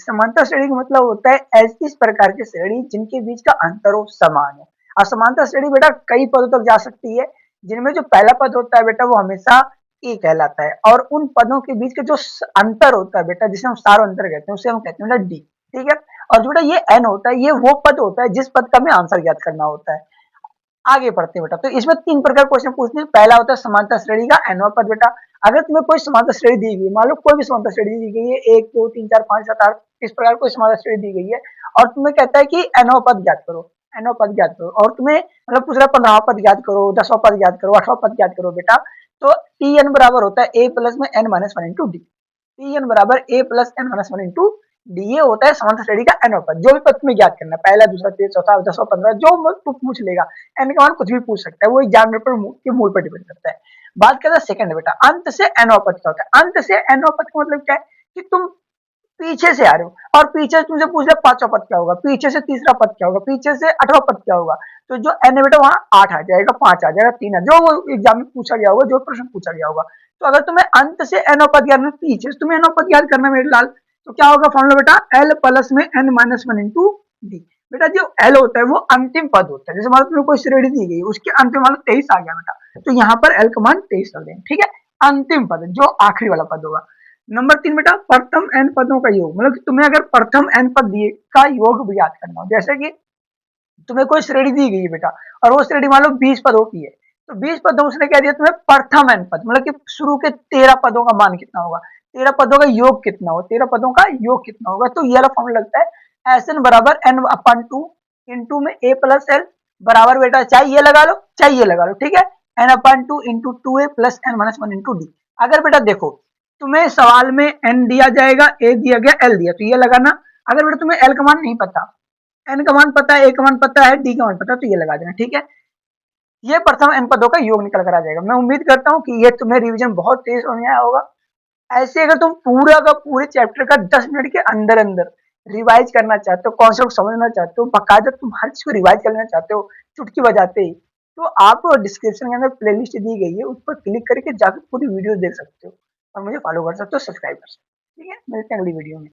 समांतर श्रेणी का मतलब होता है ऐसी इस प्रकार की श्रेणी जिनके बीच का अंतरों समान हो। और समांतर श्रेणी बेटा कई पदों तक जा सकती है, जिनमें जो पहला पद होता है बेटा वो हमेशा ए कहलाता है, और उन पदों के बीच का जो अंतर होता है बेटा, जिसे हम सारो अंतर कहते हैं, उसे हम कहते हैं बेटा डी। ठीक है। और जो बेटा ये एन होता है, ये वो पद होता है जिस पद का हमें आंसर ज्ञात करना होता है। आगे बढ़ते हैं बेटा, तो इसमें तीन प्रकार क्वेश्चन पूछते हैं। पहला होता है समांतर श्रेणी का एनवां पद बेटा। अगर तुम्हें कोई समांतर श्रेणी दी गई, मान लो कोई भी समांतर श्रेणी दी गई है, 1 2 3 4 5 7 8, इस प्रकार कोई समांतर श्रेणी दी गई है, और तुम्हें कहता है कि एनवां पद ज्ञात करो, एनवां पद ज्ञात करो, और तुम्हें मतलब पूछ रहा है 15वां पद ज्ञात करो, 10वां पद ज्ञात करो, 8वां पद ज्ञात करो बेटा, तो टी एन बराबर होता है ए प्लस में N minus one into D. T N बराबर A plus N minus one into D, ये होता है समांतर श्रेणी का एन पद। जो भी पद तुम्हें ज्ञात करना है, पहला दूसरा तीसरा चौथा 10वां 15, जो तू पूछ लेगा, एन का मान कुछ भी पूछ सकता है, वो एग्जाम पेपर के मूल पर डिपेंड करता है। बात करते हैं सेकंड बेटा, अंत से एनवा पद क्या होता है। अंत से एनवा पद का मतलब क्या है कि तुम पीछे से आ रहे हो और पीछे से तुमसे पूछ रहे पांचवा पद क्या होगा, पीछे से तीसरा पद क्या होगा, पीछे से 8वां पद क्या होगा, तो जो एन है बेटा वहां 8 आ जाएगा, 5 आ जाएगा, 3 जो वो एग्जाम में पूछा गया होगा, जो प्रश्न पूछा गया होगा। तो अगर तुम्हें अंत से एनवा पद याद करना, पीछे से तुम्हें एनवा पद याद करना मेरे लाल, तो क्या होगा फॉर्मूला बेटा, एल प्लस में N minus one into d. बेटा जो एल होता है वो अंतिम पद होता है, जैसे मान लो तुम्हें कोई श्रेणी दी गई, उसके अंत में मान लो 23 आ गया बेटा, तो यहाँ पर एल का मान 23 कर देंगे। ठीक है, अंतिम पद जो आखिरी वाला पद होगा। नंबर 3 बेटा, प्रथम एन पदों का योग, मतलब तुम्हें अगर प्रथम एन पद दिए का योग भी याद करना हो, जैसे कि तुम्हें कोई श्रेणी दी गई है बेटा, और वो श्रेणी मान लो 20 पदों की है, तो 20 पदों उसने कह दिया तुम्हें प्रथम एन पद, मतलब कि शुरू के 13 पदों का मान कितना होगा, 13 पदों का योग कितना होगा, 13 पदों का योग कितना होगा, तो ये वाला फॉर्मूला लगता है एस एन बराबर एन अपन टू इंटू में ए प्लस एल बराबर बेटा, चाहे ये लगा लो चाहे ये लगा लो। ठीक है, N upon two into two A plus N minus one into D. अगर बेटा देखो तुम्हें सवाल में एन दिया जाएगा, ए दिया गया, एल दिया, तो ये लगाना। अगर बेटा तुम्हें एल का मान नहीं पता, एन का मान पता है, ए का मान पता है, डी का मान पता है, तो ये लगा देना। ठीक है, ये प्रथम एन पदों का योग निकल कर आ जाएगा। मैं उम्मीद करता हूँ कि ये तुम्हें रिवीजन बहुत तेज होने आया होगा। ऐसे अगर तुम पूरा का पूरे चैप्टर का 10 मिनट के अंदर अंदर रिवाइज करना चाहते हो, कॉन्सेप्ट समझना चाहते हो, बाकायदा तुम हर चीज को रिवाइज करना चाहते हो चुटकी बजाते ही, तो आप डिस्क्रिप्शन के अंदर प्लेलिस्ट दी गई है, उस पर क्लिक करके जाकर पूरी वीडियो देख सकते हो, और मुझे फॉलो कर सकते हो, सब्सक्राइब कर सकते हो। ठीक है, मिलते हैं अगली वीडियो में।